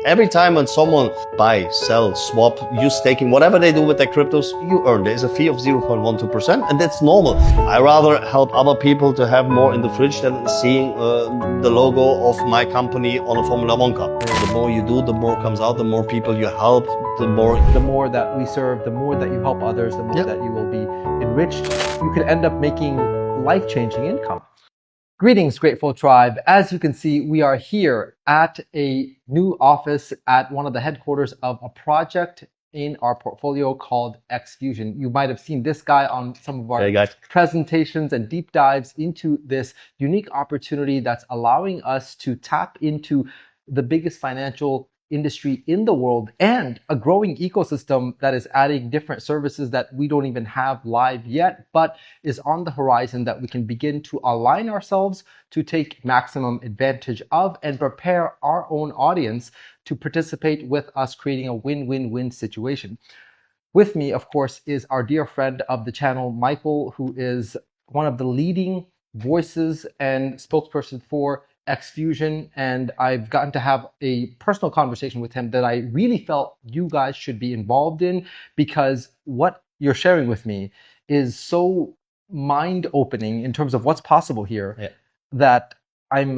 Every time when someone buy, sell, swap, use staking, whatever they do with their cryptos, you earn. There's a fee of 0.12%, and that's normal. I rather help other people to have more in the fridge than seeing the logo of my company on a Formula One car. The more you do, the more comes out, the more people you help, the more that we serve, the more that you help others, the more that you will be enriched. You could end up making life-changing income. Greetings, Grateful Tribe. As you can see, we are here at a new office at one of the headquarters of a project in our portfolio called Exfusion. You might have seen this guy on some of our presentations and deep dives into this unique opportunity that's allowing us to tap into the biggest financial industry in the world and a growing ecosystem that is adding different services that we don't even have live yet, but is on the horizon that we can begin to align ourselves to take maximum advantage of and prepare our own audience to participate with us, creating a win-win-win situation. With me, of course, is our dear friend of the channel, Michael, who is one of the leading voices and spokesperson for Exfusion, and I've gotten to have a personal conversation with him that I really felt you guys should be involved in, because what you're sharing with me is so mind-opening in terms of what's possible here, that I'm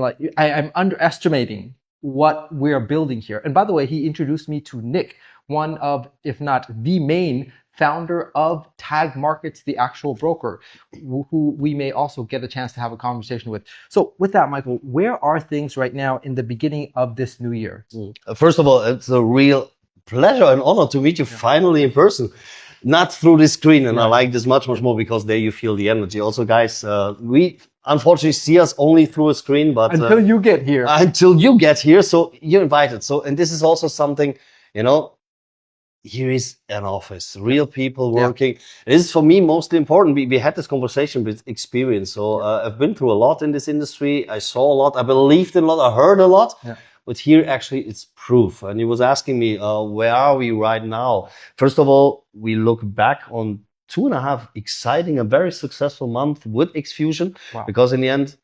underestimating what we're building here. And by the way, he introduced me to Nick, one of, if not the main founder of Tagmarkets, the actual broker, who we may also get a chance to have a conversation with. So with that, Michael, where are things right now in the beginning of this new year? First of all, it's a real pleasure and honor to meet you finally in person, not through the screen. And I like this much more because there you feel the energy. Also, guys, we unfortunately see us only through a screen, but until you get here. Until you get here, so you're invited. So, and this is also something, you know, here is an office, real people working. This is for me mostly important. We had this conversation with experience. So I've been through a lot in this industry. I saw a lot. I believed in a lot. I heard a lot. But here actually it's proof. And he was asking me, where are we right now? First of all, we look back on 2.5 exciting and very successful months with Exfusion. Because in the end,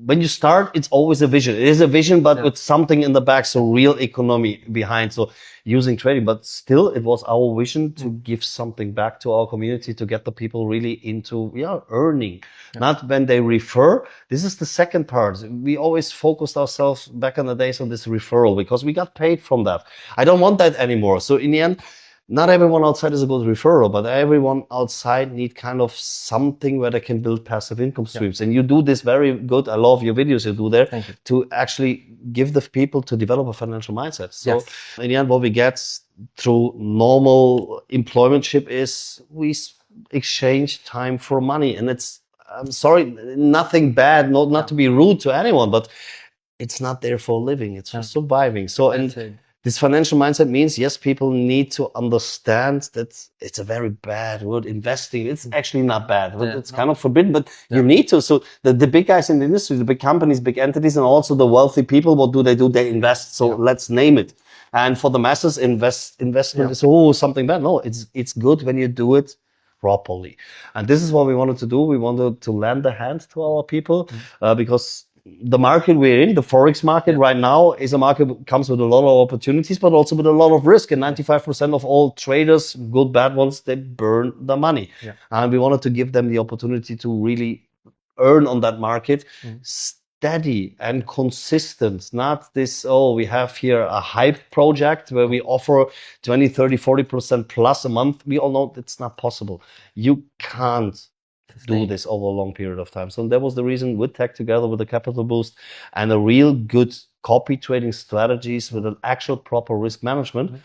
when you start, it's always a vision. It is a vision, but with something in the back, so real economy behind. So using trading, but still it was our vision to give something back to our community, to get the people really into earning. Not when they refer. This is the second part. We always focused ourselves back in the days on this referral because we got paid from that. I don't want that anymore. So in the end, not everyone outside is a good referral, but everyone outside need kind of something where they can build passive income streams. And you do this very good. I love your videos you do there to actually give the people to develop a financial mindset. So in the end, what we get through normal employmentship is we exchange time for money. And it's, I'm sorry, nothing bad, not to be rude to anyone, but it's not there for a living. It's for surviving. So, and this financial mindset means, yes, people need to understand that it's a very bad word, investing. It's actually not bad. It's kind of forbidden, but you need to. So the big guys in the industry, the big companies, big entities, and also the wealthy people, what do? They invest. So let's name it. And for the masses, investment is, something bad. No, it's good when you do it properly. And this is what we wanted to do. We wanted to lend a hand to our people because the market we're in, the forex market right now, is a market that comes with a lot of opportunities, but also with a lot of risk. And 95% of all traders, good, bad ones, they burn the money. And we wanted to give them the opportunity to really earn on that market, steady and consistent. Not this, we have here a hype project where we offer 20, 30, 40% plus a month. We all know it's not possible. You can't do this over a long period of time. So that was the reason with Tech, together with the capital boost and a real good copy trading strategies with an actual proper risk management.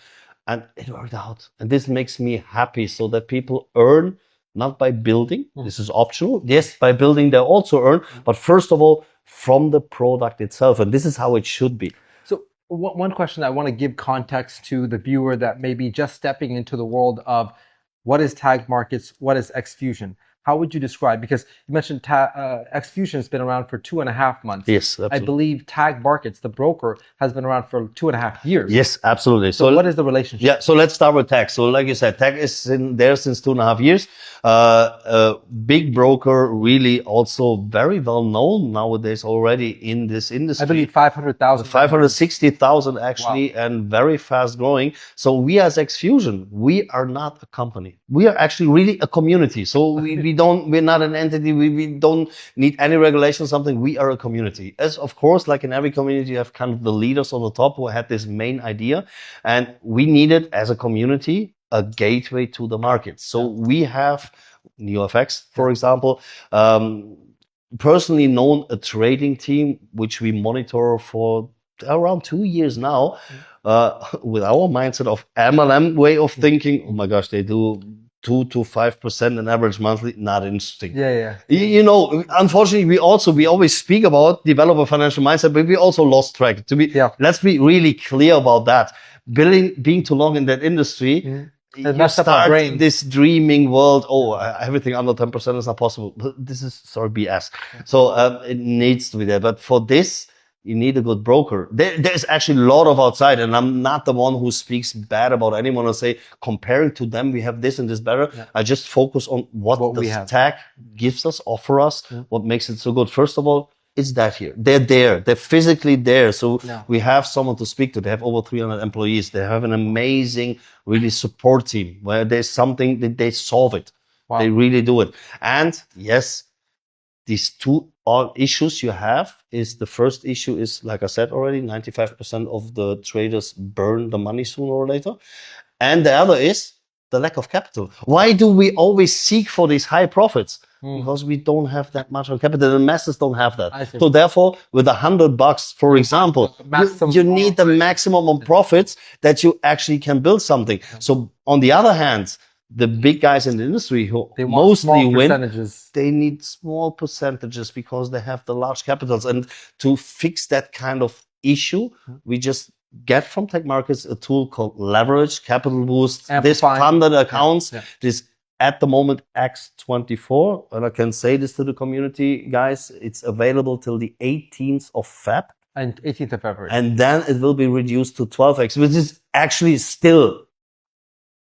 And it worked out. And this makes me happy, so that people earn not by building. This is optional. Yes, by building they also earn, but first of all, from the product itself. And this is how it should be. So one question I want to give context to the viewer that may be just stepping into the world of what is Tagmarkets, what is Exfusion. how would you describe, because you mentioned Exfusion has been around for 2.5 months. Yes, absolutely. I believe Tagmarkets, the broker, has been around for 2.5 years. Yes, absolutely. So what is the relationship? Yeah, so let's start with Tag. So like you said, Tag is there since 2.5 years. Big broker, really also very well known nowadays already in this industry. I believe 500,000. 560,000 actually, wow. And very fast growing. So we as Exfusion, we are not a company. We are actually really a community. So we're not an entity. We don't need any regulation or something. We are a community. As of course, like in every community, you have kind of the leaders on the top who had this main idea. And we needed as a community a gateway to the market. So we have Neo.fx, for example, personally known a trading team, which we monitor for around 2 years now, with our mindset of MLM way of thinking. Oh my gosh, they do 2 to 5% on average monthly. Not interesting. Yeah. You know, unfortunately, we always speak about develop a financial mindset, but we also lost track. Let's be really clear about that. Being too long in that industry, you start this dreaming world. Oh, everything under 10% is not possible. This is BS. So it needs to be there. But for this, you need a good broker. There's actually a lot of outside, and I'm not the one who speaks bad about anyone or say comparing to them we have this and this better. Yeah. I just focus on what the Tag gives us, offer us, what makes it so good. First of all, it's that here. They're there. They're physically there. So we have someone to speak to. They have over 300 employees. They have an amazing, really support team where there's something that they solve it. Wow. They really do it. And yes, these two issues you have is the first issue is, like I said already, 95% of the traders burn the money sooner or later. And the other is the lack of capital. Why do we always seek for these high profits? Because we don't have that much on capital. The masses don't have that. So therefore, with $100, for example, you need the maximum on profits that you actually can build something. So on the other hand, the big guys in the industry who mostly win, they need small percentages because they have the large capitals. And to fix that kind of issue, we just get from Tagmarkets a tool called Leverage, Capital Boost, this funded accounts, this at the moment X24. And I can say this to the community, guys, it's available till the 18th of Feb. And 18th of February. And then it will be reduced to 12X, which is actually still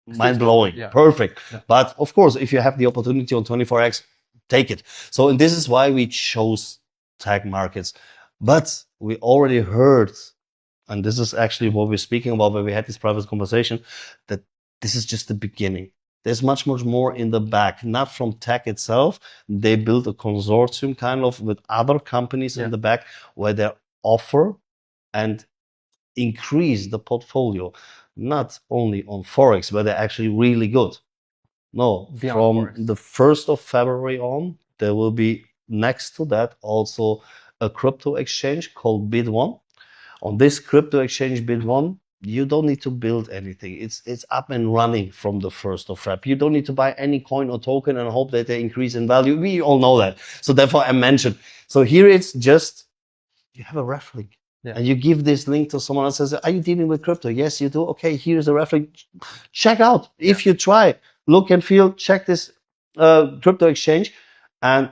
mind-blowing. Perfect. But of course, if you have the opportunity on 24X, take it. So, and this is why we chose Tagmarkets. But we already heard, and this is actually what we're speaking about when we had this private conversation, that this is just the beginning. There's much more in the back, not from Tag itself. They built a consortium kind of with other companies in the back where they offer and increase the portfolio, not only on forex, where they're actually really good. No, from the 1st of February on, there will be next to that also a crypto exchange called Bid1. On this crypto exchange Bid1, you don't need to build anything. It's up and running from the 1st of Feb. You don't need to buy any coin or token and hope that they increase in value. We all know that. So therefore I mentioned. So here it's just, you have a ref link. And you give this link to someone else and says, are you dealing with crypto? Yes, you do. Okay, here's a ref link. Check out. If you try, look and feel, check this crypto exchange. And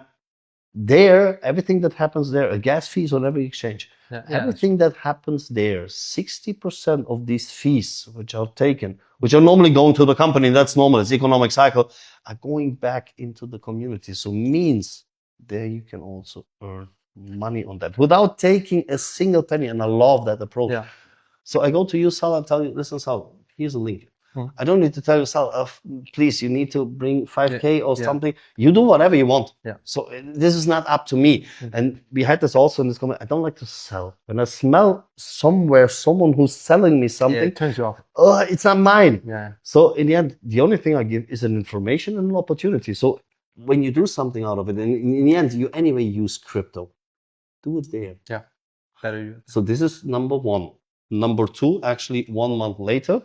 there, everything that happens there, gas fees on every exchange. Everything that happens there, 60% of these fees which are taken, which are normally going to the company, that's normal, it's economic cycle, are going back into the community. So means there you can also earn money on that without taking a single penny. And I love that approach. So I go to you, Sal, and tell you, listen, Sal, here's a link. I don't need to tell you, Sal, please, you need to bring 5K or something. You do whatever you want. So this is not up to me. And we had this also in this comment. I don't like to sell. When I smell somewhere someone who's selling me something, it turns you off. It's not mine. So in the end, the only thing I give is an information and an opportunity. So when you do something out of it, and in the end, you anyway use crypto, do it there. Better. So this is number one. Number two, actually 1 month later,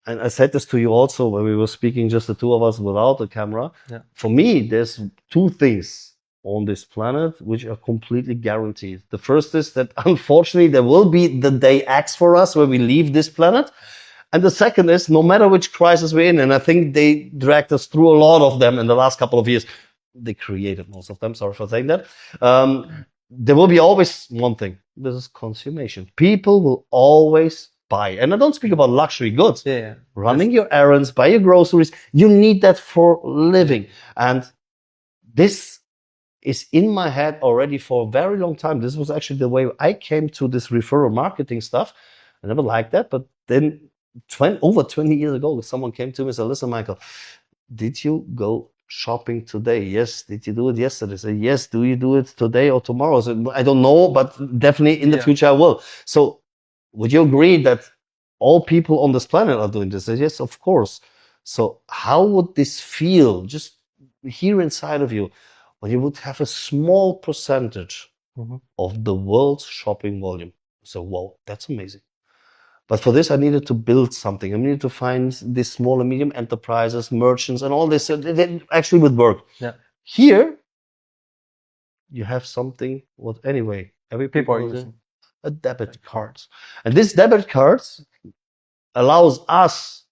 and I said this to you also when we were speaking, just the two of us without the camera. For me, there's two things on this planet which are completely guaranteed. The first is that unfortunately there will be the day X for us where we leave this planet. And the second is, no matter which crisis we're in, and I think they dragged us through a lot of them in the last couple of years, they created most of them. Sorry for saying that. There will be always one thing. This is consummation. People will always buy. And I don't speak about luxury goods. Yeah. Running your errands, buy your groceries. You need that for living. And this is in my head already for a very long time. This was actually the way I came to this referral marketing stuff. I never liked that. But then over 20 years ago, someone came to me and said, listen, Michael, did you go shopping today? Yes. Did you do it yesterday? I said, yes. Do you do it today or tomorrow? So I don't know, but definitely in the future I will. So would you agree that all people on this planet are doing this? I said, yes, of course. So how would this feel just here inside of you when you would have a small percentage of the world's shopping volume? So, wow, that's amazing. But for this, I needed to build something. I needed to find these small and medium enterprises, merchants, and all this. That actually would work. Yeah. Here, you have something what anyway every People are using a debit card, and this debit card allows us,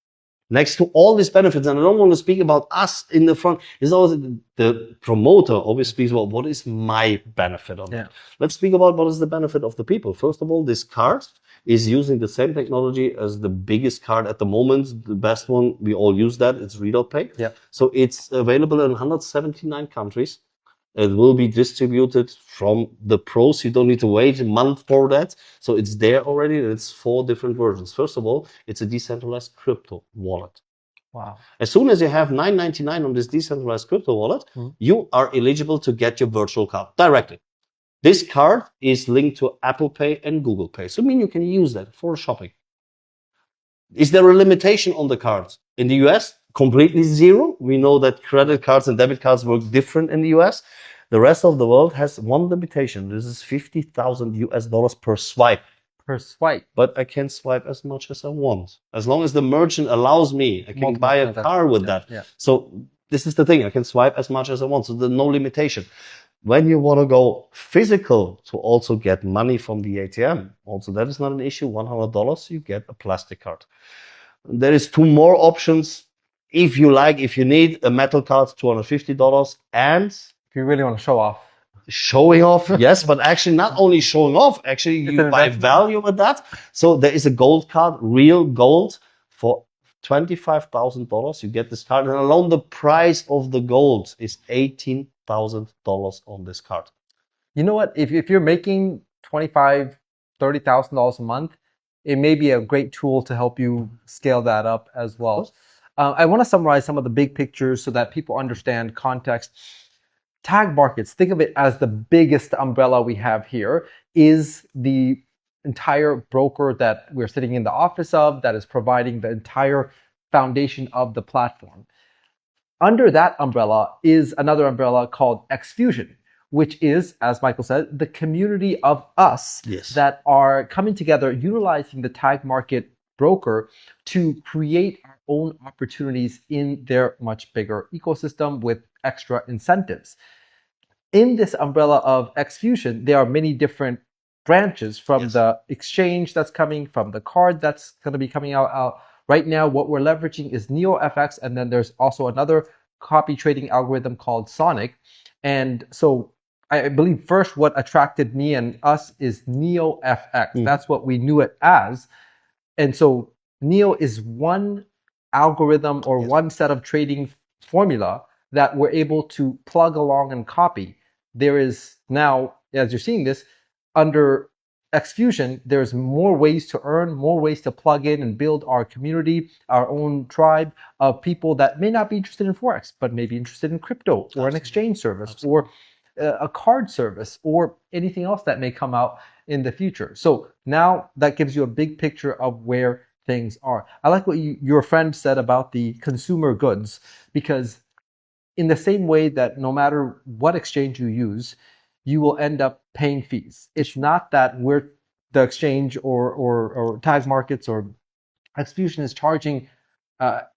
next to all these benefits, and I don't want to speak about us in the front, is always the promoter always speaks about what is my benefit on it. Let's speak about what is the benefit of the people. First of all, this card is using the same technology as the biggest card at the moment, the best one. We all use that. It's Reader Pay. Yeah. So it's available in 179 countries. It will be distributed from the pros. You don't need to wait a month for that. So it's there already. It's 4 different versions. First of all, it's a decentralized crypto wallet. Wow. As soon as you have $9.99 on this decentralized crypto wallet, you are eligible to get your virtual card directly. This card is linked to Apple Pay and Google Pay. So I mean, you can use that for shopping. Is there a limitation on the card? In the US, completely zero. We know that credit cards and debit cards work different in the US. The rest of the world has one limitation. This is $50,000 per swipe. Per swipe. But I can swipe as much as I want. As long as the merchant allows me, I can buy a car with that. Yeah. So this is the thing. I can swipe as much as I want. So there's no limitation. When you want to go physical to also get money from the ATM, also that is not an issue. $100, you get a plastic card. There is 2 more options. If you like, if you need a metal card, $250. And if you really want to show off. Showing off, yes, but actually not only showing off, actually you buy value with that. So there is a gold card, real gold, for $25,000. You get this card, and alone the price of the gold is $18,000 on this card. You know what? If you're making $25,000, $30,000 a month, it may be a great tool to help you scale that up as well. I want to summarize some of the big pictures so that people understand context. Tagmarkets, think of it as the biggest umbrella we have here, is the entire broker that we're sitting in the office of, that is providing the entire foundation of the platform. Under that umbrella is another umbrella called Exfusion, which is, as Michael said, the community of us that are coming together, utilizing the Tagmarket broker to create our own opportunities in their much bigger ecosystem with extra incentives. In this umbrella of Exfusion, there are many different branches, from the exchange that's coming, from the card that's going to be coming out. Right now, what we're leveraging is Neo.fx, and then there's also another copy trading algorithm called Sonic. And so I believe first what attracted me and us is Neo.fx. That's what we knew it as. And so Neo is one algorithm or one set of trading formula that we're able to plug along and copy. There is now, as you're seeing this, under Exfusion, there's more ways to earn, more ways to plug in and build our community, our own tribe of people that may not be interested in forex, but may be interested in crypto or an exchange service or a card service or anything else that may come out in the future. So now that gives you a big picture of where things are. I like what your friend said about the consumer goods, because in the same way that no matter what exchange you use, you will end up paying fees. It's not that we're the exchange or Tagmarkets or Exfusion is charging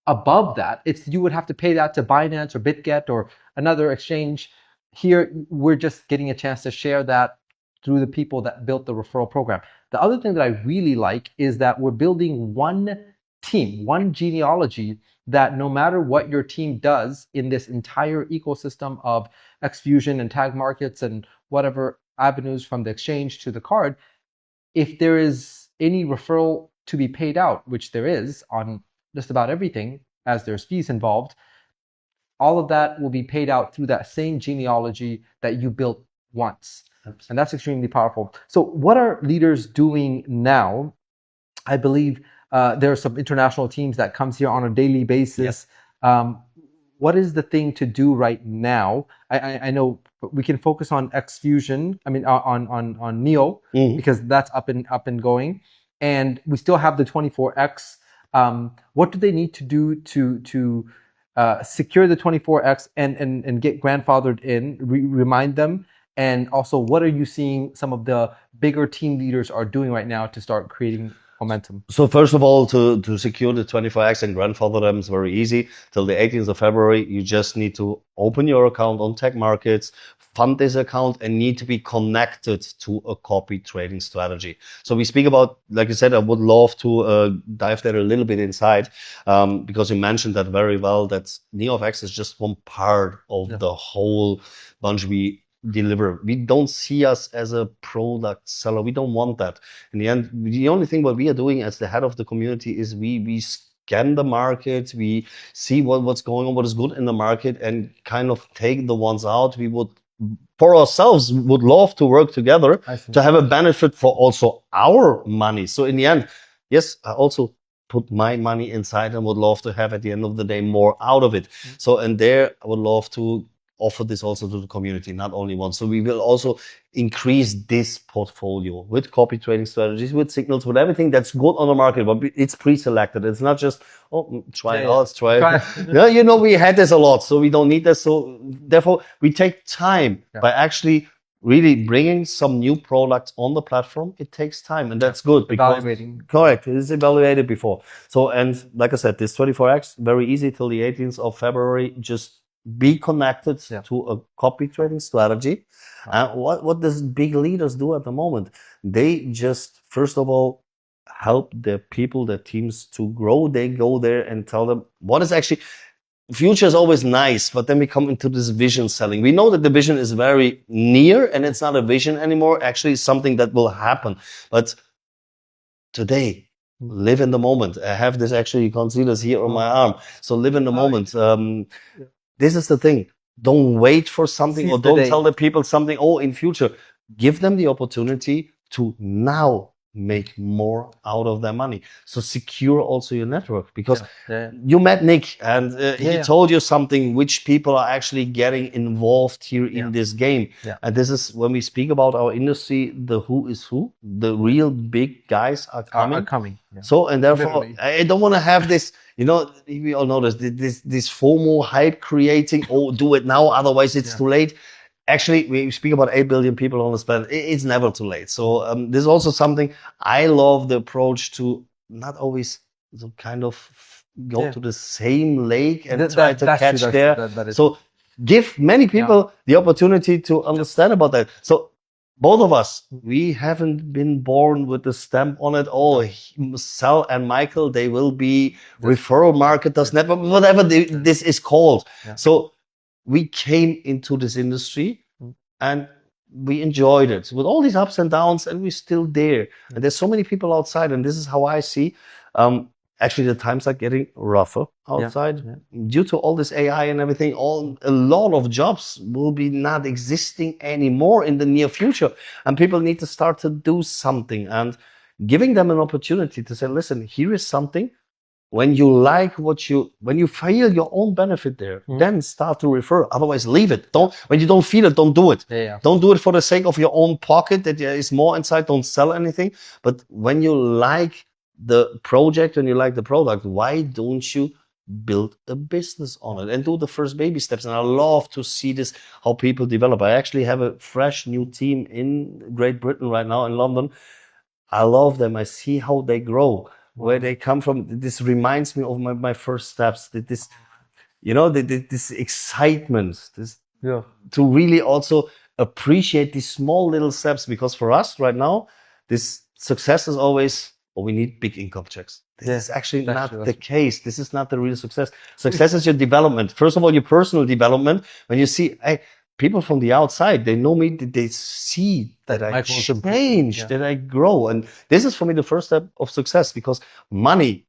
above that. It's you would have to pay that to Binance or BitGet or another exchange. Here, we're just getting a chance to share that through the people that built the referral program. The other thing that I really like is that we're building one team, one genealogy that no matter what your team does in this entire ecosystem of Exfusion and Tagmarkets and whatever avenues from the exchange to the card, if there is any referral to be paid out, which there is on just about everything, as there's fees involved, all of that will be paid out through that same genealogy that you built once. Absolutely. And that's extremely powerful. So what are leaders doing now? I believe there are some international teams that comes here on a daily basis. Yep. What is the thing to do right now? I know we can focus on Exfusion. I mean, on Neo, because that's up and going, and we still have the 24x. What do they need to do to secure the 24x and get grandfathered in? Remind them. And also, what are you seeing some of the bigger team leaders are doing right now to start creating momentum? So first of all, to secure the 24x and grandfather them is very easy. Till the 18th of February, you just need to open your account on Tagmarkets, fund this account, and need to be connected to a copy trading strategy. So we speak about, like I said, I would love to dive there a little bit inside, because you mentioned that very well, that Neo.fx is just one part of the whole bunch we deliver. We don't see us as a product seller. We don't want that. In the end, the only thing what we are doing as the head of the community is we scan the market, we see what's going on, what is good in the market, and kind of take the ones out. We would, for ourselves, would love to work together to have a benefit for also our money. So in the end, yes, I also put my money inside and would love to have at the end of the day more out of it. So, and there I would love to offer this also to the community, not only one. So we will also increase this portfolio with copy trading strategies, with signals, with everything that's good on the market, but it's pre-selected. It's not just, try it. Yeah, you know, we had this a lot, so we don't need this. So therefore, we take time by actually really bringing some new products on the platform. It takes time, and that's good. Evaluating. Correct. It is evaluated before. So, and like I said, this 24x, very easy till the 18th of February. Just be connected to a copy trading strategy. And what does big leaders do at the moment? They just, first of all, help their people, their teams to grow. They go there and tell them what is actually, future is always nice, but then we come into this vision selling. We know that the vision is very near and it's not a vision anymore. Actually, it's something that will happen. But today, live in the moment. I have this, actually, you can't see this here on my arm. So live in the moment. This is the thing. Don't wait for something, or don't tell the people something, in future. Give them the opportunity to now make more out of their money. So secure also your network, because you met Nick and he told you something, which people are actually getting involved here in this game. And this is when we speak about our industry, the who is who, the real big guys are coming. So, and therefore, I don't want to have this, you know, we all know this FOMO hype creating, do it now, otherwise it's too late. Actually, we speak about 8 billion people on this planet. It's never too late. So this is also something I love, the approach to not always kind of go to the same lake and try to catch there. So give many people the opportunity to understand about that. So both of us, we haven't been born with the stamp on it. Sal and Michael, they will be referral marketers, network, whatever this is called. So we came into this industry and we enjoyed it with all these ups and downs, and we're still there. And there's so many people outside, and this is how I see. Actually, the times are getting rougher outside due to all this AI and everything. A lot of jobs will be not existing anymore in the near future, and people need to start to do something, and giving them an opportunity to say, listen, here is something. When you like when you feel your own benefit there, then start to refer. Otherwise, leave it. When you don't feel it, don't do it. Don't do it for the sake of your own pocket, that there is more inside. Don't sell anything. But when you like the project and you like the product, why don't you build a business on it and do the first baby steps? And I love to see this, how people develop. I actually have a fresh new team in Great Britain right now, in London. I love them. I see how they grow. Where they come from. This reminds me of my first steps. This, you know, this excitement, to really also appreciate these small little steps. Because for us right now, this success is always or we need big income checks. This is actually that's not true, the case. This is not the real success. Success is your development. First of all, your personal development. When you see, hey, people from the outside, they know me, they see that I change, that I grow. And this is for me the first step of success, because money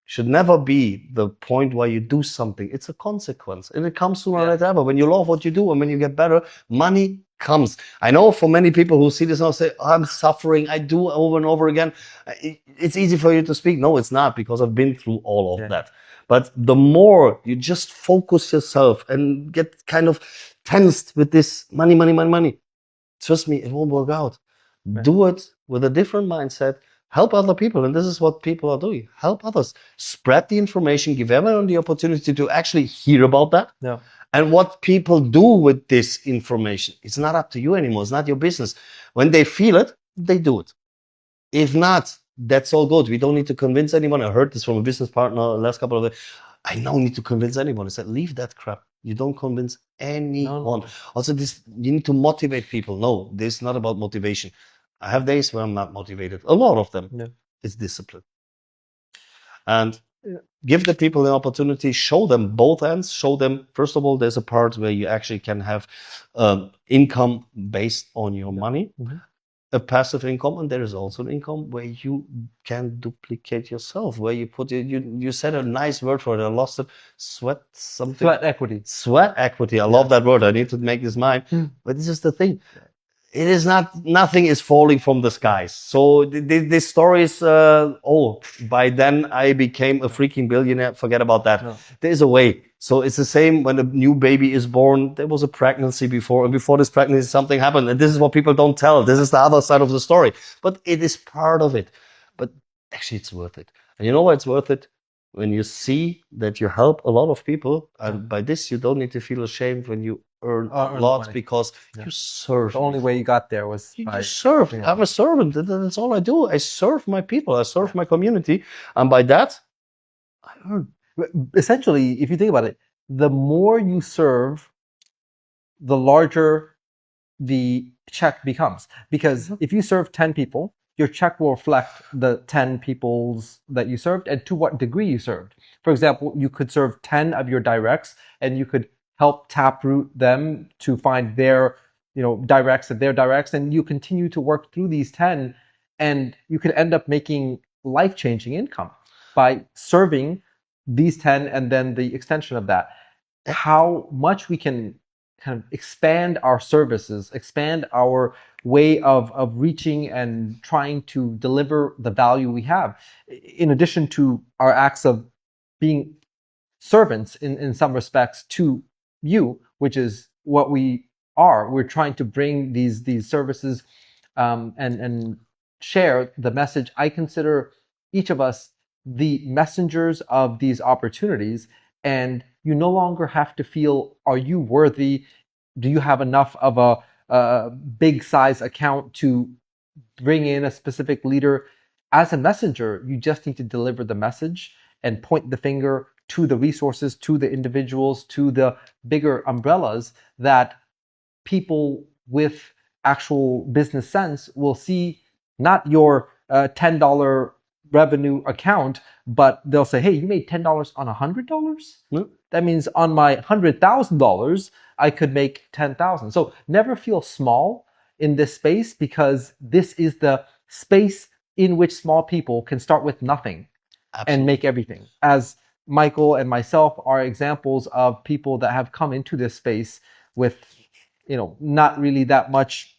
should never be the point where you do something. It's a consequence, and it comes sooner or later. When you love what you do and when you get better, money comes. I know for many people who see this now say, oh, I'm suffering, I do over and over again. It's easy for you to speak. No, it's not, because I've been through all of that. But the more you just focus yourself and get kind of tensed with this money, trust me, it won't work out. Do it with a different mindset. Help other people. And this is what people are doing. Help others. Spread the information. Give everyone the opportunity to actually hear about that. Yeah. And what people do with this information, it's not up to you anymore. It's not your business. When they feel it, they do it. If not, that's all good. We don't need to convince anyone. I heard this from a business partner last couple of days. I don't need to convince anyone. I said, leave that crap. You don't convince anyone. No. Also, you need to motivate people. No, this is not about motivation. I have days where I'm not motivated. A lot of them. Yeah. It's discipline. And give the people the opportunity, show them both ends, show them, first of all, there's a part where you actually can have income based on your money, a passive income, and there is also an income where you can duplicate yourself, where you put you said a nice word for it, I lost it, sweat equity. Sweat equity, I love that word, I need to make this mine. But this is the thing. It is nothing is falling from the skies. So this story is, by then I became a freaking billionaire. Forget about that. No. There's a way. So it's the same when a new baby is born. There was a pregnancy before, and before this pregnancy, something happened. And this is what people don't tell. This is the other side of the story. But it is part of it. But actually, it's worth it. And you know why it's worth it? When you see that you help a lot of people, and by this, you don't need to feel ashamed when you earn lots, because you serve. The only way you got there was by serve. I'm a servant. That's all I do. I serve my people. I serve my community. And by that, I earn. Essentially, if you think about it, the more you serve, the larger the check becomes. Because if you serve 10 people, your check will reflect the 10 people's that you served and to what degree you served. For example, you could serve 10 of your directs, and you could help taproot them to find their directs and their directs, and you continue to work through these 10, and you could end up making life-changing income by serving these 10 and then the extension of that. How much we can kind of expand our services, expand our way of reaching and trying to deliver the value we have, in addition to our acts of being servants in some respects to you, which is what we are. We're trying to bring these services and share the message. I consider each of us the messengers of these opportunities, and you no longer have to feel, are you worthy? Do you have enough of a big size account to bring in a specific leader? As a messenger, you just need to deliver the message and point the finger to the resources, to the individuals, to the bigger umbrellas that people with actual business sense will see, not your $10 revenue account, but they'll say, hey, you made $10 on $100? That means on my $100,000, I could make 10,000. So never feel small in this space, because this is the space in which small people can start with nothing and make everything. As Michael and myself are examples of people that have come into this space with, not really that much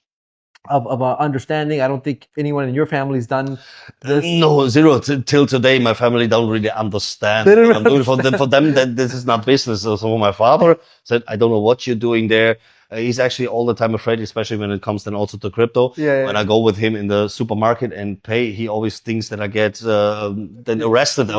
of an understanding. I don't think anyone in your family's done this. No, zero. Till today, my family don't really understand what I'm doing. For them, then this is not business. So my father said, I don't know what you're doing there. He's actually all the time afraid, especially when it comes then also to crypto. When I go with him in the supermarket and pay, he always thinks that I get then arrested.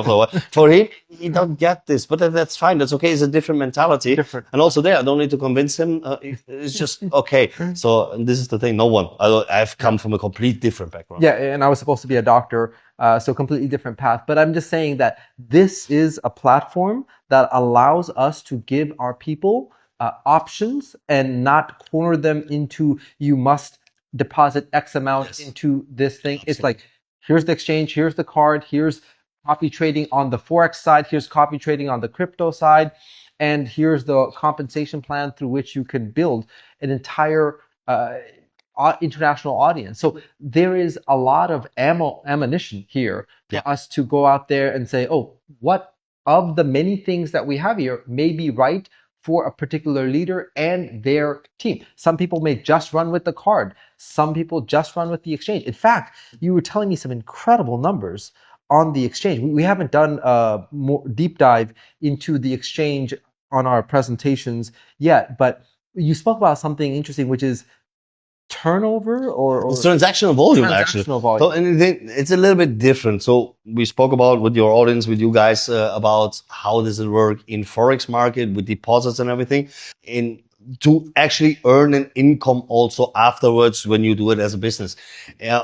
For him, he don't get this, but that's fine. That's okay. It's a different mentality. And also there, I don't need to convince him. It's just okay. So this is the thing. No one. I've come from a complete different background. Yeah, and I was supposed to be a doctor, so completely different path. But I'm just saying that this is a platform that allows us to give our people options and not corner them into, you must deposit X amount into this thing. It's like, here's the exchange, here's the card, here's copy trading on the forex side, here's copy trading on the crypto side, and here's the compensation plan through which you can build an entire international audience. So there is a lot of ammunition here for us to go out there and say, oh, what of the many things that we have here may be right for a particular leader and their team. Some people may just run with the card. Some people just run with the exchange. In fact, you were telling me some incredible numbers on the exchange. We haven't done a more deep dive into the exchange on our presentations yet, but you spoke about something interesting, which is turnover or it's transactional volume, actually. volume. So, and it's a little bit different. So we spoke about with your audience, with you guys, about how does it work in forex market with deposits and everything, in to actually earn an income also afterwards when you do it as a business.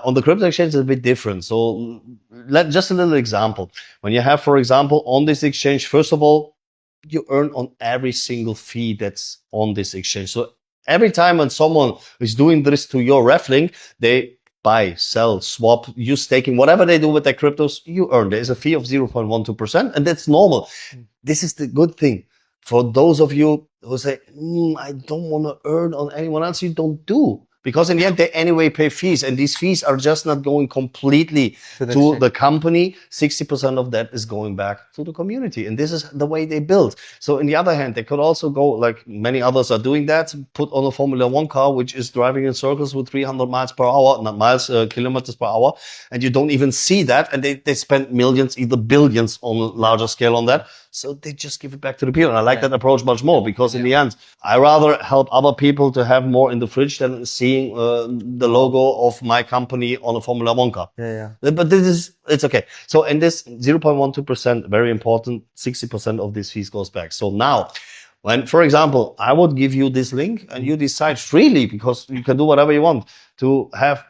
On the crypto exchange, it's a bit different. So just a little example. When you have, for example, on this exchange, first of all, you earn on every single fee that's on this exchange. So every time when someone is doing this to your Reflink, they buy, sell, swap, use staking, whatever they do with their cryptos, you earn. There is a fee of 0.12%, and that's normal. This is the good thing. For those of you who say, I don't want to earn on anyone else, you don't do. Because in the end, they anyway pay fees, and these fees are just not going completely to the company. 60% of that is going back to the community, and this is the way they build. So on the other hand, they could also go, like many others are doing that, put on a Formula One car, which is driving in circles with 300 miles per hour, not miles, kilometers per hour, and you don't even see that, and they spend millions, either billions on a larger scale on that. So they just give it back to the people. And I like that approach much more, because in the end, I rather help other people to have more in the fridge than seeing the logo of my company on a Formula One car. But it's okay. So in this 0.12%, very important, 60% of these fees goes back. So now, when, for example, I would give you this link and you decide freely, because you can do whatever you want, to have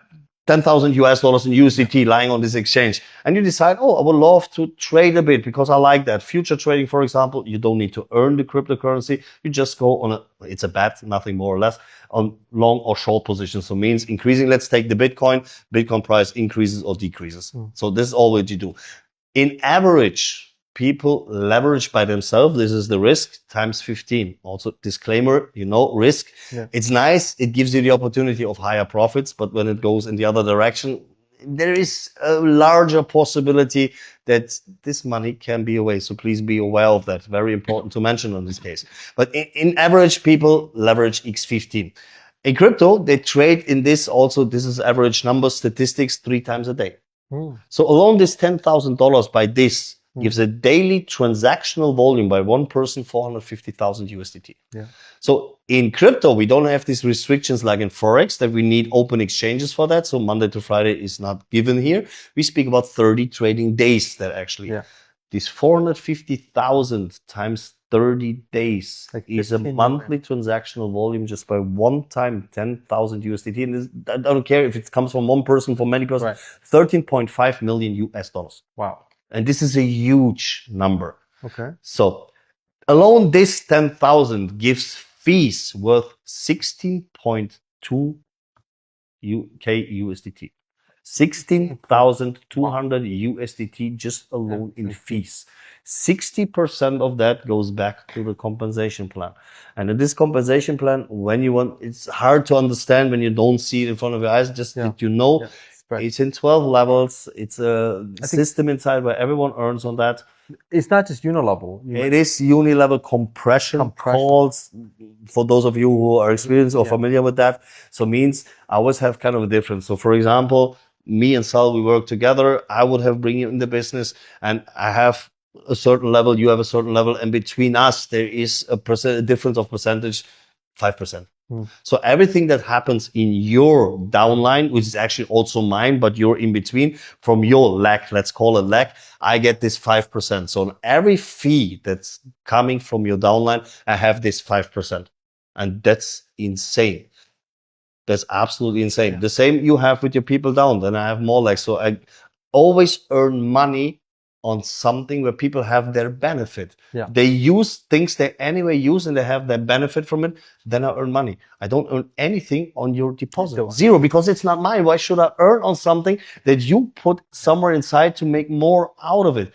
$10,000 US in USDT lying on this exchange, and you decide, oh, I would love to trade a bit because I like that. Future trading, for example, you don't need to earn the cryptocurrency. You just go on it's a bet, nothing more or less, on long or short positions. So means increasing, let's take the Bitcoin price increases or decreases. So this is all what you do. In average, people leverage by themselves. This is the risk times 15. Also, disclaimer, risk. It's nice. It gives you the opportunity of higher profits. But when it goes in the other direction, there is a larger possibility that this money can be away. So please be aware of that. Very important to mention on this case. But in average, people leverage X15. In crypto, they trade in this also. This is average number statistics 3 times a day. So alone this $10,000 by this gives a daily transactional volume by one person, 450,000 USDT. So in crypto, we don't have these restrictions like in Forex that we need open exchanges for that. So Monday to Friday is not given here. We speak about 30 trading days that actually, this 450,000 times 30 days is a monthly transactional volume just by one time, 10,000 USDT. And I don't care if it comes from one person, from many persons, 13.5 million US dollars. Wow. And this is a huge number. Okay. So alone this 10,000 gives fees worth 16.2 UK USDT. 16,200 USDT just alone in fees. 60% of that goes back to the compensation plan. And in this compensation plan, when you want, it's hard to understand when you don't see it in front of your eyes, just that it's in 12 levels. It's a system inside where everyone earns on that. It's not just unilevel. It is unilevel compression calls, for those of you who are experienced or familiar with that. So means I always have kind of a difference. So for example, me and Sal, we work together. I would have bring you in the business, and I have a certain level, you have a certain level, and between us there is a difference of percentage, 5%. So everything that happens in your downline, which is actually also mine, but you're in between, from your leg, let's call it leg, I get this 5%. So on every fee that's coming from your downline, I have this 5%. And that's insane. That's absolutely insane. The same you have with your people down, then I have more legs. So I always earn money on something where people have their benefit. Yeah. They use things they anyway use and they have their benefit from it, then I earn money. I don't earn anything on your deposit. Zero, because it's not mine. Why should I earn on something that you put somewhere inside to make more out of it?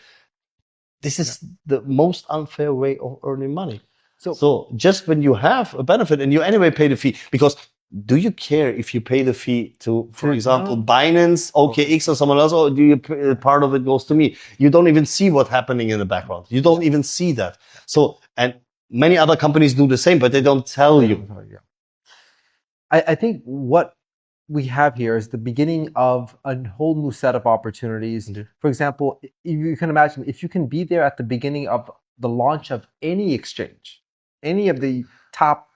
This is the most unfair way of earning money. So just when you have a benefit and you anyway pay the fee, because do you care if you pay the fee to, for example, Binance, OKX, or someone else, or do you part of it goes to me? You don't even see what's happening in the background. You don't even see that. So, and many other companies do the same, but they don't tell you. I think what we have here is the beginning of a whole new set of opportunities. For example, you can imagine if you can be there at the beginning of the launch of any exchange, any of the top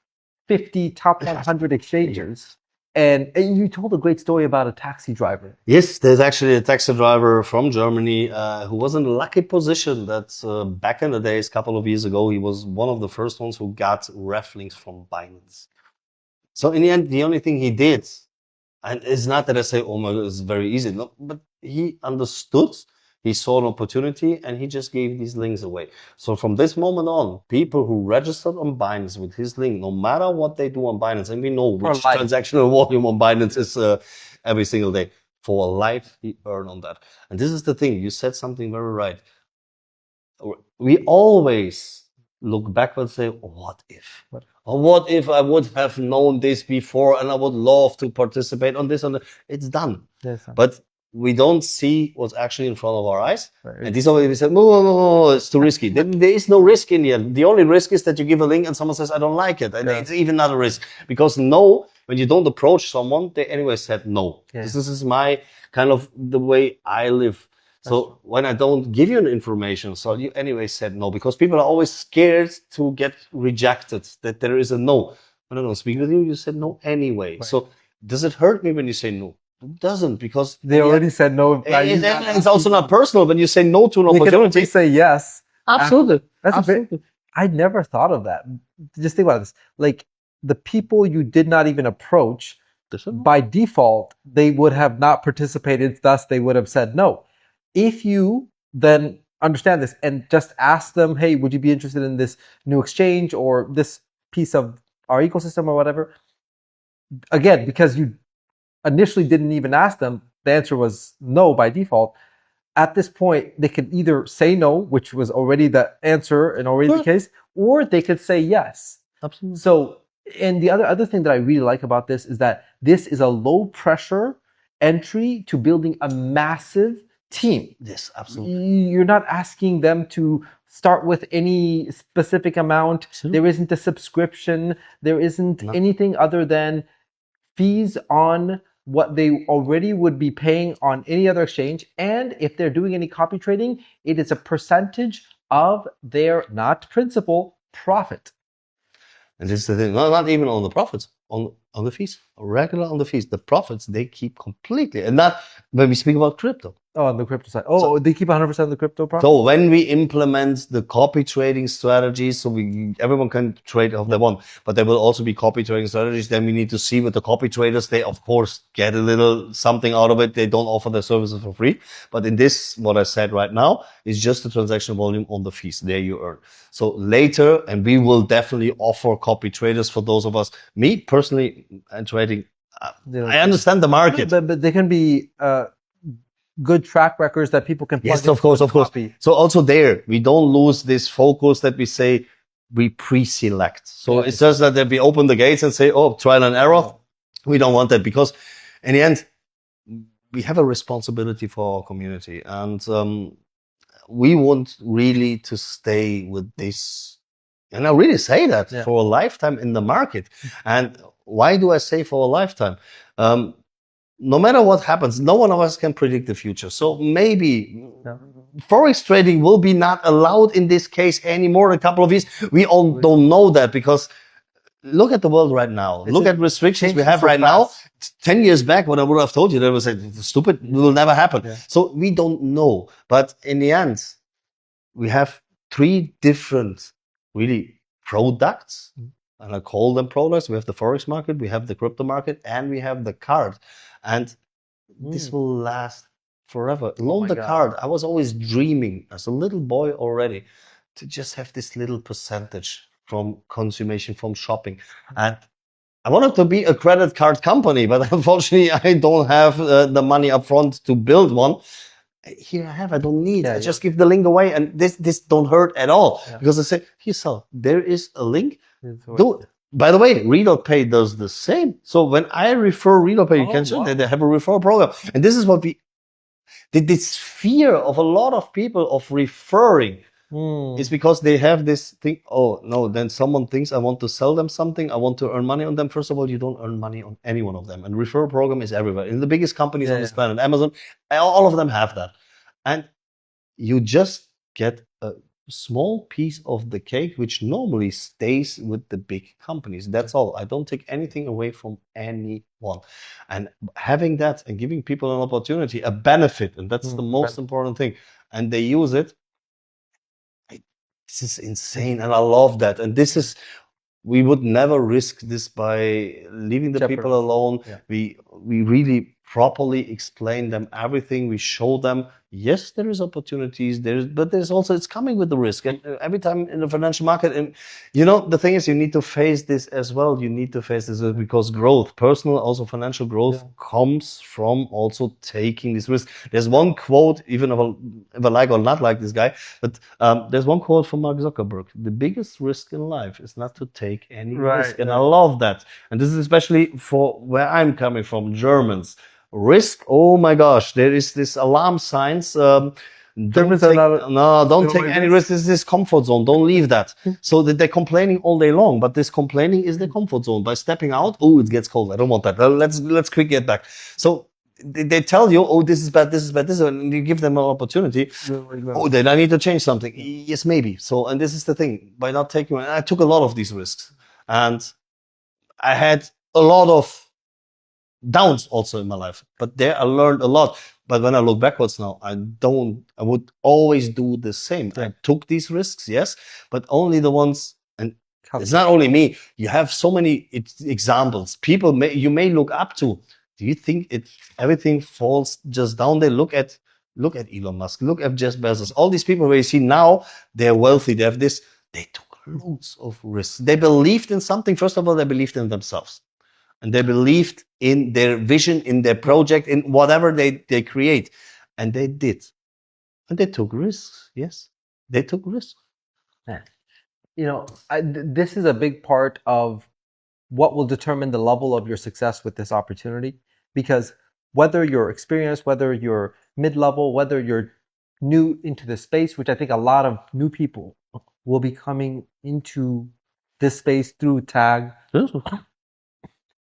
50, top 100 exchanges, and you told a great story about a taxi driver. Yes, there's actually a taxi driver from Germany who was in a lucky position that back in the days, a couple of years ago, he was one of the first ones who got ref links from Binance. So in the end, the only thing he did, and it's not that I say, oh my God, it's very easy. No, but he understood, he saw an opportunity, and he just gave these links away. So from this moment on, people who registered on Binance with his link, no matter what they do on Binance, and we know which transactional volume on Binance is every single day, for life, he earned on that. And this is the thing, you said something very right. We always look backwards and say, what if? Or what if I would have known this before and I would love to participate on this? It's done. But we don't see what's actually in front of our eyes. And this always we said, no, it's too risky. There is no risk in here. The only risk is that you give a link and someone says, I don't like it. And it's even not a risk. Because no, when you don't approach someone, they anyway said no. This is my kind of the way I live. So when I don't give you an information, so you anyway said no, because people are always scared to get rejected, that there is a no. When I don't speak with you, you said no anyway. So does it hurt me when you say no? It doesn't, because they already said no. It's also not personal when you say no to an opportunity. You say yes. Absolutely. Absolutely. I never thought of that. Just think about this. Like the people you did not even approach, by default, they would have not participated. Thus, they would have said no. If you then understand this and just ask them, hey, would you be interested in this new exchange or this piece of our ecosystem or whatever? Again, because you initially didn't even ask them, the answer was no by default. At this point, they could either say no, which was already the answer and already the case, or they could say yes. Absolutely. So, and the other thing that I really like about this is that this is a low pressure entry to building a massive team. Yes, absolutely. You're not asking them to start with any specific amount. There isn't a subscription. There isn't anything other than fees on what they already would be paying on any other exchange. And if they're doing any copy trading, it is a percentage of their, not principal, profit. And this is the thing, not even on the profits, on the fees, regular on the fees. The profits, they keep completely, and not when we speak about crypto. Oh, on the crypto side. Oh, so, they keep 100% of the crypto profit? So when we implement the copy trading strategies, so everyone can trade if they want, but there will also be copy trading strategies. Then we need to see with the copy traders, they of course get a little something out of it. They don't offer their services for free. But in this, what I said right now is just the transaction volume on the fees. There you earn. So later, and we will definitely offer copy traders for those of us, me personally, and trading, I understand the market. But they can be, good track records that people can plug Yes, of course. So also there, we don't lose this focus that we say we pre-select. So it's just that we open the gates and say, oh, trial and error. We don't want that, because in the end, we have a responsibility for our community, and we want really to stay with this. And I really say that for a lifetime in the market. And why do I say for a lifetime? No matter what happens, no one of us can predict the future. So maybe forex trading will be not allowed in this case anymore in a couple of years. We all don't know that, because look at the world right now. Look at restrictions we have right now. 10 years back, what I would have told you, they would say, stupid, it will never happen. So we don't know. But in the end, we have 3 different really products. And I call them products. We have the forex market, we have the crypto market, and we have the card. And this will last forever. Loan the card. I was always dreaming as a little boy already to just have this little percentage from consummation, from shopping. And I wanted to be a credit card company, but unfortunately, I don't have the money up front to build one. Here I have, I don't need. I just give the link away, and this don't hurt at all because I say, here, so there is a link. By the way, Read.pay does the same. So when I refer Read.pay, you can see they have a referral program, and this is what we. This fear of a lot of people of referring is because they have this thing. Oh no, then someone thinks I want to sell them something. I want to earn money on them. First of all, you don't earn money on any one of them. And referral program is everywhere. In the biggest companies on this planet, Amazon, all of them have that. And you just get a small piece of the cake, which normally stays with the big companies. That's all. I don't take anything away from anyone. And having that and giving people an opportunity, a benefit, and that's the most important thing. And they use it. This is insane. And I love that. And this is, we would never risk this by leaving the people alone. We really properly explain them everything. We show them, yes, there is opportunities, but there's also, it's coming with the risk. And every time in the financial market, and the thing is, you need to face this as well. You need to face this because growth, personal, also financial growth comes from also taking this risk. There's one quote, even if I like or not like this guy, but there's one quote from Mark Zuckerberg. The biggest risk in life is not to take any risk. And I love that. And this is especially for where I'm coming from, Germans. Risk, oh my gosh, there is this alarm signs. Don't take any risk. This is this comfort zone. Don't leave that. So that they're complaining all day long, but this complaining is the comfort zone. By stepping out, oh, it gets cold. I don't want that. Let's quick get back. So they tell you, oh, this is bad, this is bad, this is bad, and you give them an opportunity. Oh, then I need to change something. Yes, maybe. So, and this is the thing. By not taking, I took a lot of these risks, and I had a lot of downs also in my life, but there I learned a lot. But when I look backwards now, I would always do the same. I took these risks, yes, but only the ones, and it's not only me. You have so many examples. People you may look up to. Do you think everything falls just down there? Look at Elon Musk, look at Jeff Bezos, all these people where you see now they're wealthy, they have this, they took loads of risks. They believed in something. First of all, they believed in themselves. And they believed in their vision, in their project, in whatever they create. And they did. And they took risks. Yes, they took risks. This is a big part of what will determine the level of your success with this opportunity. Because whether you're experienced, whether you're mid-level, whether you're new into the space, which I think a lot of new people will be coming into this space through Tag,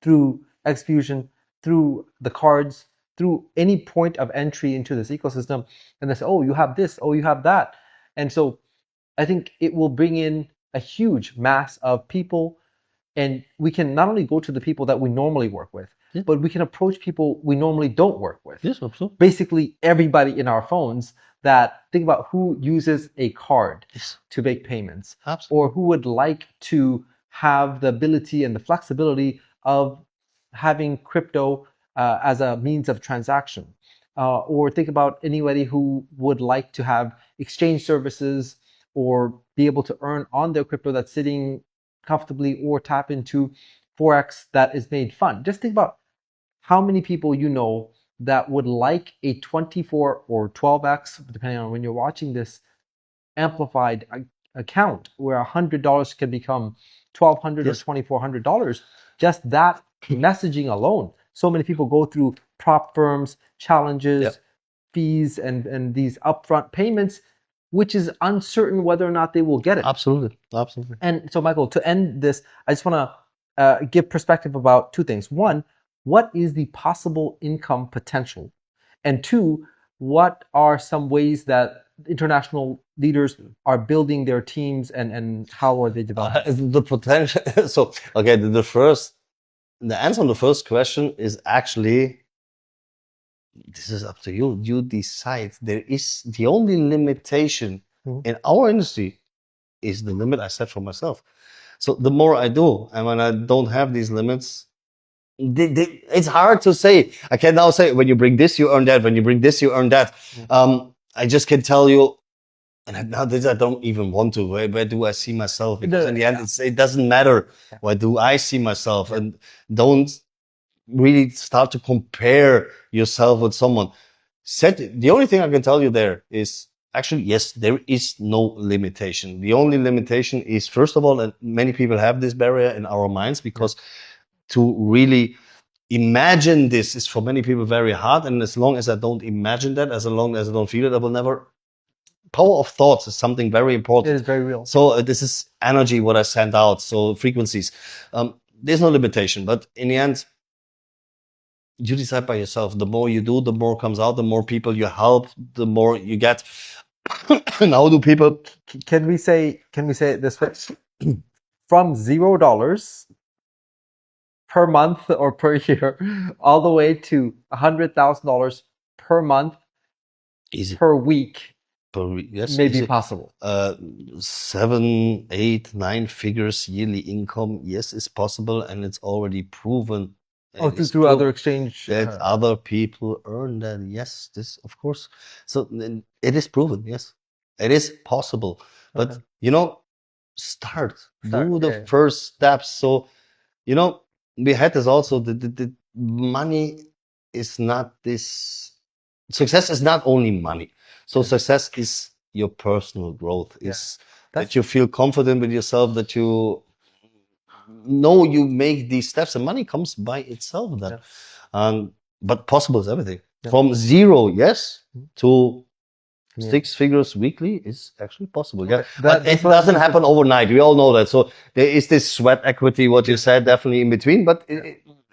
through Exfusion, through the cards, through any point of entry into this ecosystem. And they say, oh, you have this, oh, you have that. And so I think it will bring in a huge mass of people. And we can not only go to the people that we normally work with, but we can approach people we normally don't work with. Yes, absolutely. Basically, everybody in our phones that think about who uses a card to make payments, or who would like to have the ability and the flexibility of having crypto as a means of transaction, or think about anybody who would like to have exchange services or be able to earn on their crypto that's sitting comfortably, or tap into forex that is made fun. Just think about how many people you know that would like a 24 or 12x, depending on when you're watching this, amplified account where $100 can become $1,200 or $2,400. Just that messaging alone. So many people go through prop firms, challenges, fees, and these upfront payments, which is uncertain whether or not they will get it. Absolutely. And so, Michael, to end this, I just want to give perspective about two things. One, what is the possible income potential? And two, what are some ways that international leaders are building their teams, and how are they developing? The potential. So, okay, the answer on the first question is actually, this is up to you. You decide. There is the only limitation in our industry is the limit I set for myself. So the more I do, and when I don't have these limits, it's hard to say. I can now say when you bring this, you earn that. When you bring this, you earn that. I just can tell you, and now this I don't even want to. Where do I see myself? Because in the end, it doesn't matter. Where do I see myself? And don't really start to compare yourself with someone. The only thing I can tell you there is actually, yes, there is no limitation. The only limitation is, first of all, and many people have this barrier in our minds, because to really imagine this is for many people very hard. And as long as I don't imagine that, as long as I don't feel it, I will never. Power of thoughts is something very important. It is very real. So this is energy, what I send out. So frequencies. There's no limitation, but in the end, you decide by yourself. The more you do, the more comes out. The more people you help, the more you get. And how do people? Can we say it this way? From $0 per month or per year, all the way to $100,000 per month, Easy. per week, yes, may be possible. 7, 8, 9 figures yearly income, yes, it's possible, and it's already proven. Through other exchange. That other people earn that. Yes, this, of course. So it is proven. Yes, it is possible. But start. Do the first steps. So we had this also. The money is not this. Success is not only money. So success is your personal growth. Is that you feel confident with yourself, that you know you make these steps, and money comes by itself then. But possible is everything. From zero, yes, to 6 figures weekly is actually possible. Yeah, but it doesn't happen overnight. We all know that. So there is this sweat equity, what you said, definitely in between, but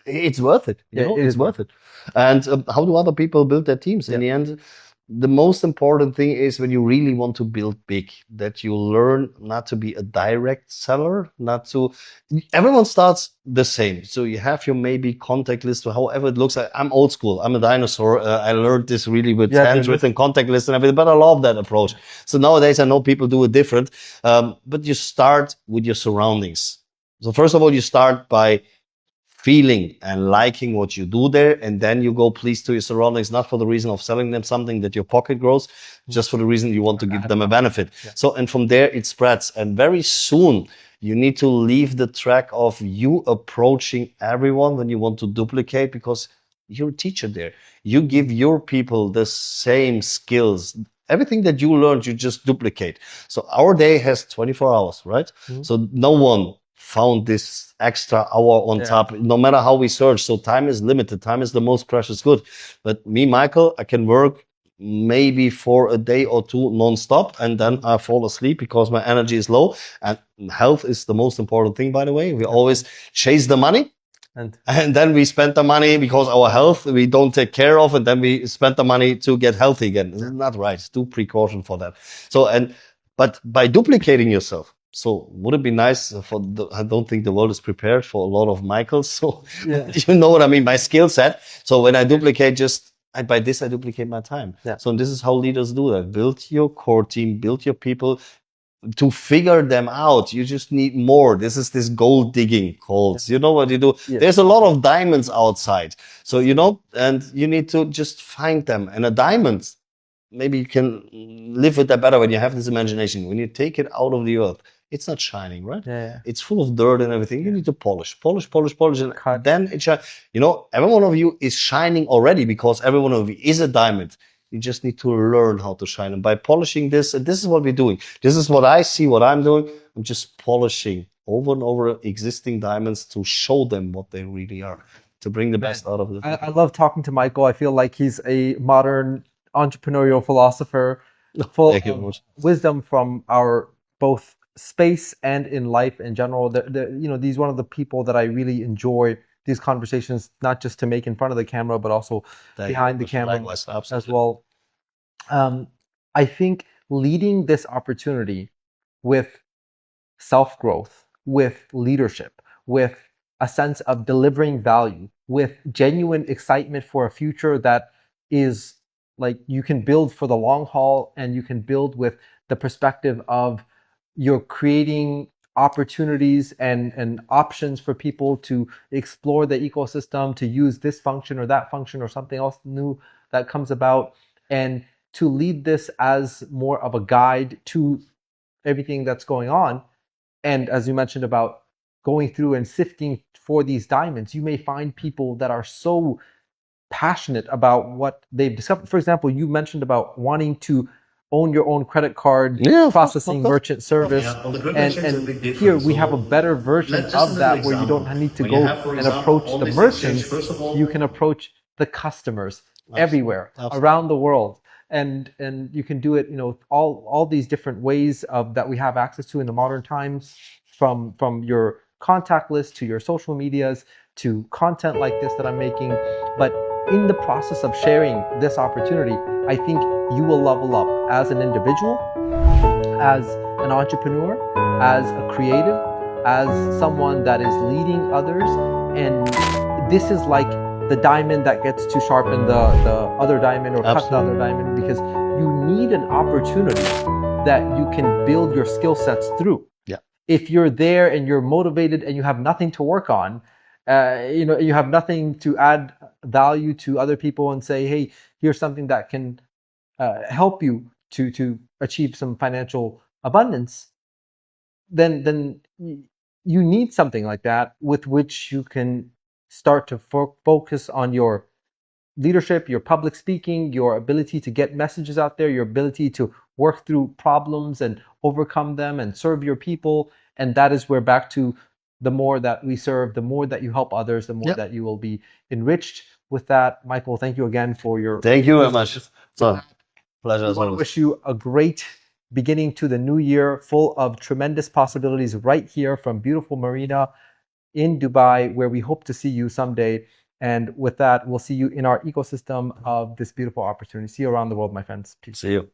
it's worth it. It's worth it. And how do other people build their teams? In the end, the most important thing is, when you really want to build big, that you learn not to be a direct seller, everyone starts the same. So you have your maybe contact list, or however it looks. I'm old school. I'm a dinosaur. I learned this really with handwritten contact lists and everything, but I love that approach. So nowadays I know people do it different. But you start with your surroundings. So first of all, you start by feeling and liking what you do there, and then you go please to your surroundings, not for the reason of selling them something that your pocket grows, just for the reason you want to give them a benefit. So, and from there it spreads, and very soon you need to leave the track of you approaching everyone when you want to duplicate, because you're a teacher there. You give your people the same skills. Everything that you learned, you just duplicate. So our day has 24 hours, right? So no one found this extra hour on top, no matter how we search. So time is limited. Time is the most precious good. But me, Michael, I can work maybe for a day or two non-stop, and then I fall asleep because my energy is low. And health is the most important thing, by the way. We always chase the money, and then we spend the money because our health we don't take care of, and then we spend the money to get healthy again. It's not right. Do precaution for that. So, but by duplicating yourself, so would it be nice I don't think the world is prepared for a lot of Michaels. So you know what I mean, my skill set. So when I duplicate, by this I duplicate my time. So this is how leaders do that. Build your core team, build your people. To figure them out, you just need more. This is this gold digging calls. You know what you do? There's a lot of diamonds outside. So, and you need to just find them. And a diamond, maybe you can live with that better when you have this imagination. When you take it out of the earth, it's not shining, right? It's full of dirt and everything. You need to polish. And then it shines. Every one of you is shining already, because every one of you is a diamond. You just need to learn how to shine. And by polishing this, and this is what we're doing. This is what I see, what I'm doing. I'm just polishing over and over existing diamonds to show them what they really are, to bring the best out of them. I love talking to Michael. I feel like he's a modern entrepreneurial philosopher, full of wisdom from our both space and in life in general. He's one of the people that I really enjoy these conversations, not just to make in front of the camera, but also behind the camera as well. I think leading this opportunity with self-growth, with leadership, with a sense of delivering value, with genuine excitement for a future that is like you can build for the long haul, and you can build with the perspective of you're creating opportunities and options for people to explore the ecosystem, to use this function or that function or something else new that comes about, and to lead this as more of a guide to everything that's going on. And as you mentioned about going through and sifting for these diamonds, you may find people that are so passionate about what they've discovered. For example, you mentioned about wanting to own your own credit card processing merchant service. And here we have a better version of that where you don't need to go and approach the merchants. You can approach the customers everywhere around the world. And you can do it, all these different ways of that we have access to in the modern times, from your contact list to your social medias to content like this that I'm making. But in the process of sharing this opportunity, I think you will level up as an individual, as an entrepreneur, as a creative, as someone that is leading others. And this is like the diamond that gets to sharpen the other diamond or cut the other diamond, because you need an opportunity that you can build your skill sets through. Yeah. If you're there and you're motivated and you have nothing to work on, you have nothing to add value to other people and say, hey, here's something that can help you to achieve some financial abundance, then you need something like that with which you can start to focus on your leadership, your public speaking, your ability to get messages out there, your ability to work through problems and overcome them and serve your people. And that is where, back to, the more that we serve, the more that you help others, the more that you will be enriched. With that, Michael, thank you again for your... Thank you very much. So, pleasure as always. I want to wish you a great beginning to the new year, full of tremendous possibilities right here from beautiful Marina in Dubai, where we hope to see you someday. And with that, we'll see you in our ecosystem of this beautiful opportunity. See you around the world, my friends. Peace. See you.